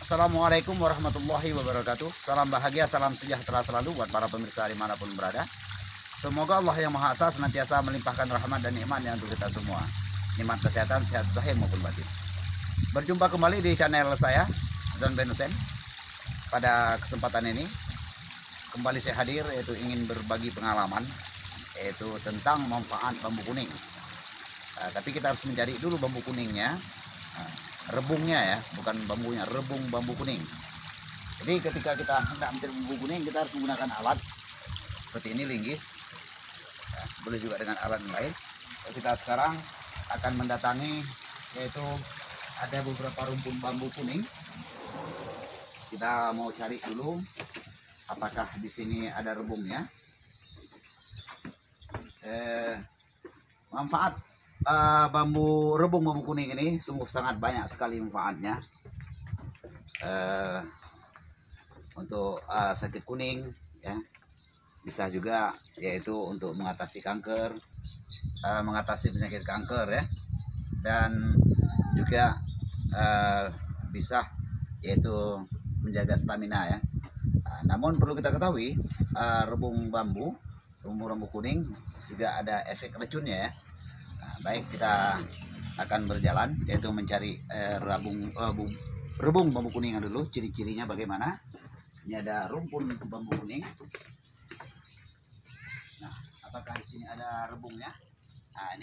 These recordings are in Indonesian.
Assalamualaikum warahmatullahi wabarakatuh. Salam bahagia, salam sejahtera selalu buat para pemirsa dimanapun berada. Semoga Allah yang Maha Esa senantiasa melimpahkan rahmat dan nikmatnya untuk kita semua. Nikmat kesehatan, sehat zahir maupun batin. Berjumpa kembali di channel saya, Zon Ben Hussein. Pada kesempatan ini kembali saya hadir, yaitu ingin berbagi pengalaman, yaitu tentang manfaat bambu kuning. Tapi kita harus mencari dulu bambu kuningnya, rebungnya ya, bukan bambunya, rebung bambu kuning. Jadi ketika kita hendak mencari bambu kuning, kita harus menggunakan alat seperti ini, linggis. Boleh juga dengan alat lain. Kita sekarang akan mendatangi, yaitu ada beberapa rumpun bambu kuning. Kita mau cari dulu apakah di sini ada rebungnya. Manfaat rebung bambu kuning ini sungguh sangat banyak sekali manfaatnya. Untuk sakit kuning ya, bisa juga yaitu untuk mengatasi kanker, mengatasi penyakit kanker ya, dan juga bisa yaitu menjaga stamina ya. Namun perlu kita ketahui, rebung bambu kuning juga ada efek racunnya ya. Baik, kita akan berjalan yaitu mencari rebung bambu kuning dulu. Ciri-cirinya bagaimana? Ini ada rumpun bambu kuning. Nah, apakah di sini ada rebungnya? Nah,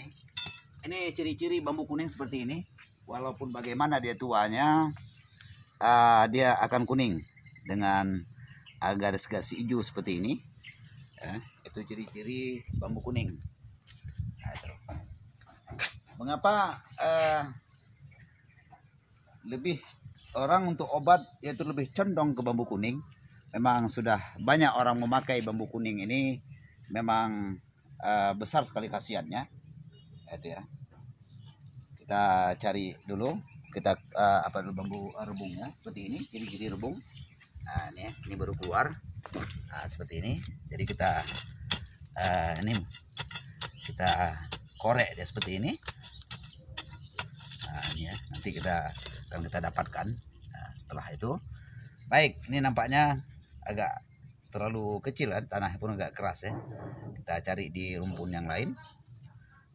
ini ciri-ciri bambu kuning seperti ini. Walaupun bagaimana dia tuanya, dia akan kuning dengan garis-garis hijau seperti ini. Itu ciri-ciri bambu kuning. Mengapa lebih orang untuk obat yaitu lebih condong ke bambu kuning? Memang sudah banyak orang memakai bambu kuning ini, memang besar sekali khasiatnya. Itu ya. Kita cari dulu, kita apa dulu bambu rebungnya seperti ini, ciri-ciri rebung. Nah, ini baru keluar. Nah, seperti ini. Jadi kita kita korek dia seperti ini. Ya, nanti kita dapatkan. Nah, setelah itu baik, ini nampaknya agak terlalu kecil kan, tanahnya pun agak keras ya. Kita cari di rumpun yang lain,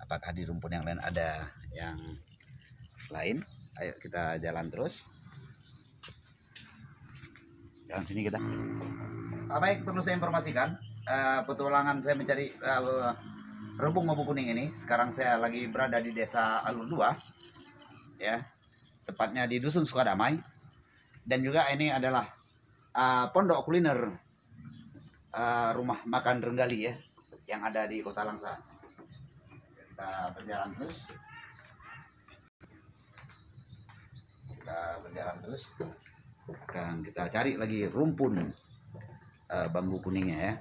apakah di rumpun yang lain ada yang lain. Ayo kita jalan terus, jalan sini kita. Baik, perlu saya informasikan, petualangan saya mencari rebung bambu kuning ini, sekarang saya lagi berada di desa Alur 2 ya, tepatnya di Dusun Sukadamai. Dan juga ini adalah pondok kuliner rumah makan Renggali ya, yang ada di Kota Langsa. Kita berjalan terus, akan kita cari lagi rumpun bambu kuningnya ya.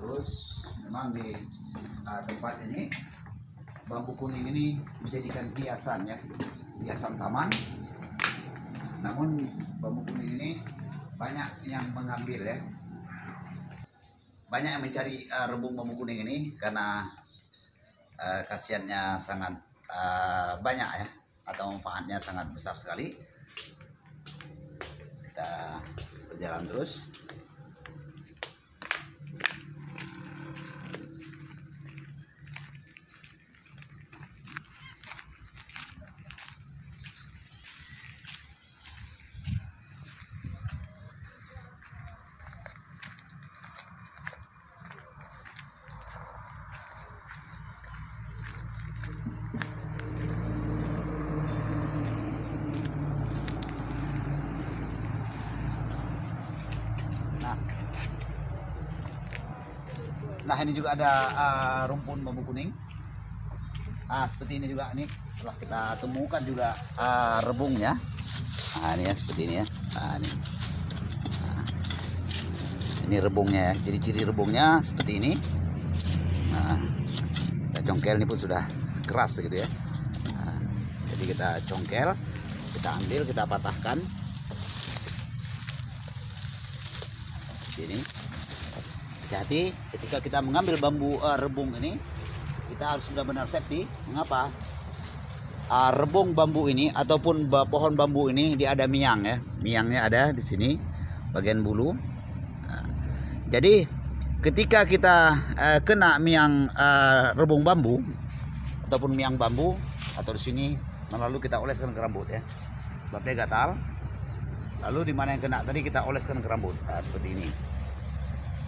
Terus memang di tempat ini bambu kuning ini menjadikan hiasan ya, hiasan taman. Namun bambu kuning ini banyak yang mengambil ya, banyak yang mencari rebung bambu kuning ini karena khasiatnya sangat banyak ya, atau manfaatnya sangat besar sekali. Kita berjalan terus. Nah, ini juga ada rumpun bambu kuning. Seperti ini juga nih, telah kita temukan juga rebungnya. Nah, ini ya, seperti ini ya. Nah, ini rebungnya ya. Ciri-ciri rebungnya seperti ini. Nah, kita congkel, ini pun sudah keras gitu ya. Nah, jadi kita congkel, kita ambil, kita patahkan. Seperti ini. Hati-hati ketika kita mengambil bambu rebung ini, kita harus benar-benar safety. Mengapa? Rebung bambu ini ataupun pohon bambu ini dia ada miang ya. Miangnya ada di sini bagian bulu. Jadi ketika kita kena miang rebung bambu ataupun miang bambu atau di sini, lalu kita oleskan ke rambut ya. Sebab dia gatal. Lalu di mana yang kena tadi kita oleskan ke rambut. Seperti ini.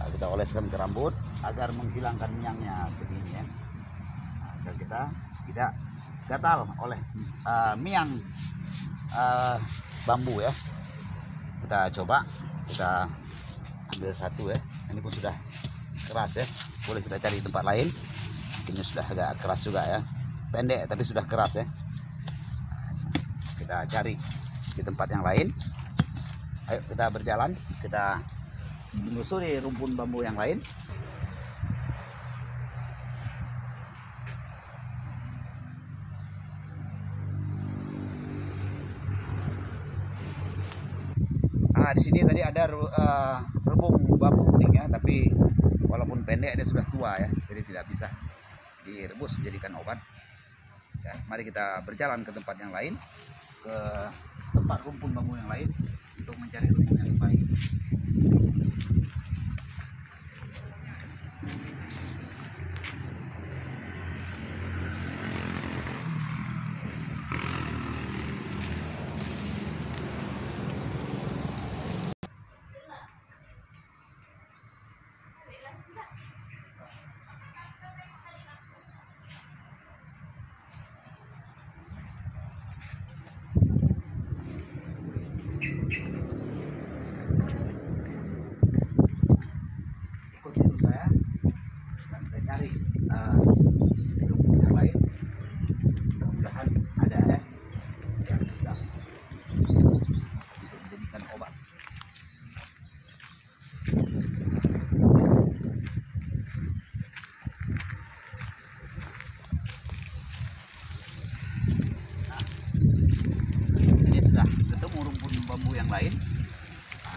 Kita oleskan ke rambut agar menghilangkan miangnya seperti ini ya. Agar kita tidak gatal oleh miang bambu ya. Kita coba, kita ambil satu ya. Ini pun sudah keras ya. Boleh kita cari tempat lain. Ini sudah agak keras juga ya. Pendek tapi sudah keras ya. Kita cari di tempat yang lain. Ayo kita berjalan, kita menyusuri rumpun bambu yang lain. Di sini tadi ada rebung bambu kuning ya, tapi walaupun pendek dia sudah tua ya, jadi tidak bisa direbus jadikan obat. Ya, mari kita berjalan ke tempat yang lain, ke tempat rumpun bambu yang lain untuk mencari rebung yang baik.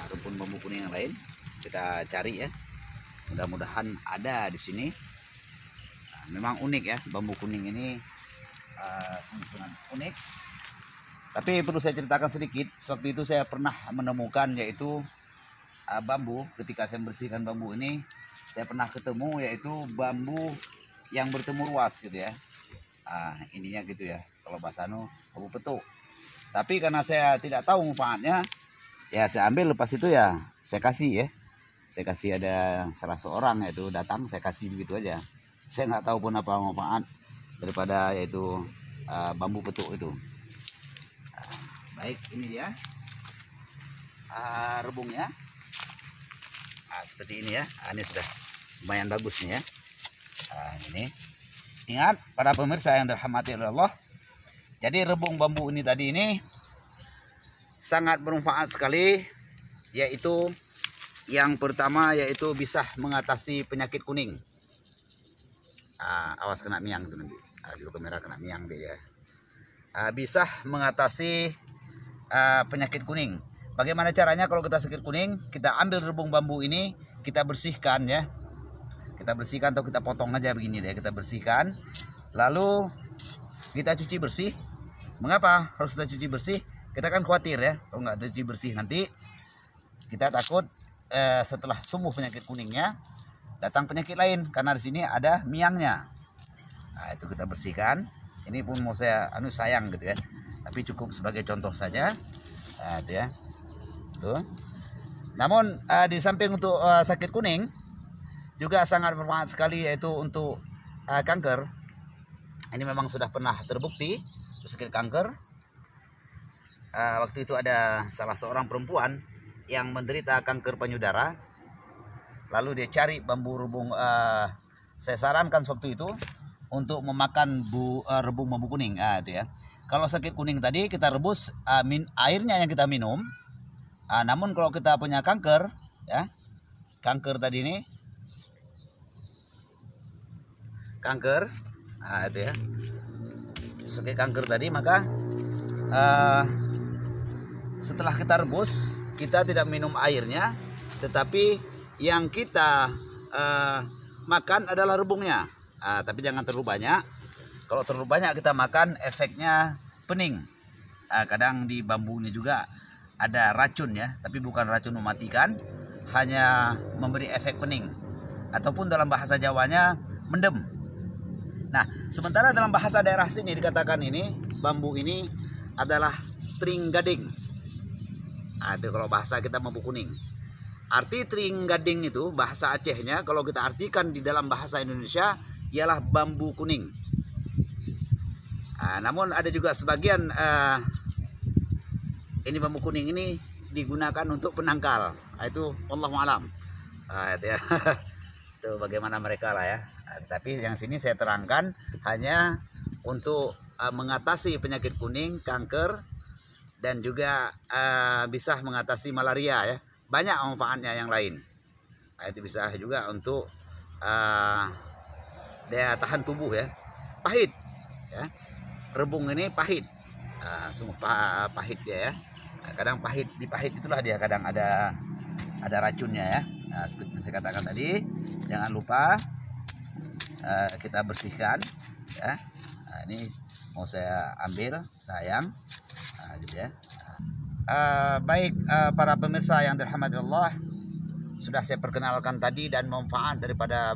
Rumpun bambu kuning yang lain kita cari ya, mudah-mudahan ada di sini. Memang unik ya bambu kuning ini, sangat unik. Tapi perlu saya ceritakan sedikit. Waktu itu saya pernah menemukan yaitu bambu. Ketika saya membersihkan bambu ini, saya pernah ketemu yaitu bambu yang bertemu ruas gitu ya. Ininya gitu ya, kalau bahasa bambu petuk. Tapi karena saya tidak tahu manfaatnya, ya saya ambil, lepas itu ya saya kasih ya. Saya kasih, ada salah seorang yaitu datang, saya kasih begitu aja. Saya nggak tahu pun apa manfaat daripada yaitu bambu petuk itu. Baik, ini dia rebungnya. Seperti ini ya. Ini sudah lumayan bagus nih ya. Ini ingat para pemirsa yang dirahmati oleh Allah. Jadi rebung bambu ini tadi ini sangat bermanfaat sekali, yaitu yang pertama yaitu bisa mengatasi penyakit kuning. Awas kena miang tuh nanti. Di kamera kena miang dia. Bisa mengatasi penyakit kuning. Bagaimana caranya kalau kita sakit kuning? Kita ambil rebung bambu ini, kita bersihkan ya. Kita bersihkan atau kita potong aja begini deh, kita bersihkan. Lalu kita cuci bersih. Mengapa harus kita cuci bersih? Kita kan khawatir ya, kalau nggak cuci bersih nanti kita takut setelah sembuh penyakit kuningnya datang penyakit lain, karena di sini ada miangnya. Itu kita bersihkan. Ini pun mau saya sayang gitu ya, tapi cukup sebagai contoh saja. Itu ya. Tuh. Namun di samping untuk sakit kuning juga sangat bermanfaat sekali, yaitu untuk kanker. Ini memang sudah pernah terbukti sakit kanker. Waktu itu ada salah seorang perempuan yang menderita kanker payudara. Lalu dia cari bambu rebung. Saya sarankan waktu itu untuk memakan rebung bambu kuning. Itu ya. Kalau sakit kuning tadi kita rebus airnya yang kita minum. Namun kalau kita punya kanker, ya, kanker tadi ini, kanker, itu ya, sakit kanker tadi, maka setelah kita rebus, kita tidak minum airnya, tetapi yang kita makan adalah rebungnya. Tapi jangan terlalu banyak. Kalau terlalu banyak kita makan, efeknya pening. Kadang di bambu ini juga ada racun ya, tapi bukan racun mematikan, hanya memberi efek pening. Ataupun dalam bahasa Jawanya mendem. Nah, sementara dalam bahasa daerah sini dikatakan ini bambu ini adalah tring gading. Itu kalau bahasa kita bambu kuning. Arti tring gading itu bahasa Acehnya, kalau kita artikan di dalam bahasa Indonesia ialah bambu kuning. Namun ada juga sebagian ini bambu kuning ini digunakan untuk penangkal. Itu wallahu alam. Itu ya. Itu bagaimana mereka lah ya. Tapi yang sini saya terangkan hanya untuk mengatasi penyakit kuning, kanker, dan juga bisa mengatasi malaria ya. Banyak manfaatnya yang lain. Itu bisa juga untuk daya tahan tubuh ya. Pahit ya. Rebung ini pahit. Semua pahit dia ya. Kadang pahit, di pahit itulah dia kadang ada racunnya ya. Seperti saya katakan tadi, jangan lupa kita bersihkan ya. Ini mau saya ambil, sayang. Gitu ya. Baik para pemirsa yang dirahmati Allah, sudah saya perkenalkan tadi dan manfaat daripada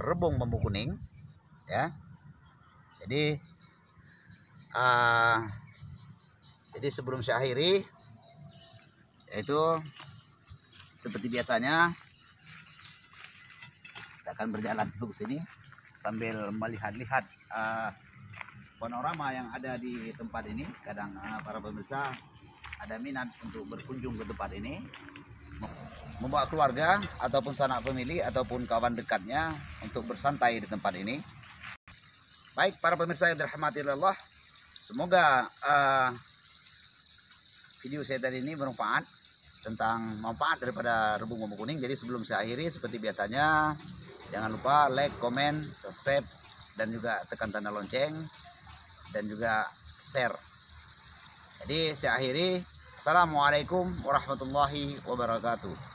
rebung bambu kuning ya. Jadi sebelum saya akhiri, yaitu seperti biasanya kita akan berjalan ke sini sambil melihat-lihat panorama yang ada di tempat ini. Kadang para pemirsa ada minat untuk berkunjung ke tempat ini, membawa keluarga ataupun sanak famili ataupun kawan dekatnya untuk bersantai di tempat ini. Baik para pemirsa yang dirahmati Allah, semoga video saya tadi ini bermanfaat tentang manfaat daripada rebung bambu kuning. Jadi sebelum saya akhiri, seperti biasanya jangan lupa like, comment, subscribe, dan juga tekan tanda lonceng dan juga share. Jadi saya akhiri, assalamualaikum warahmatullahi wabarakatuh.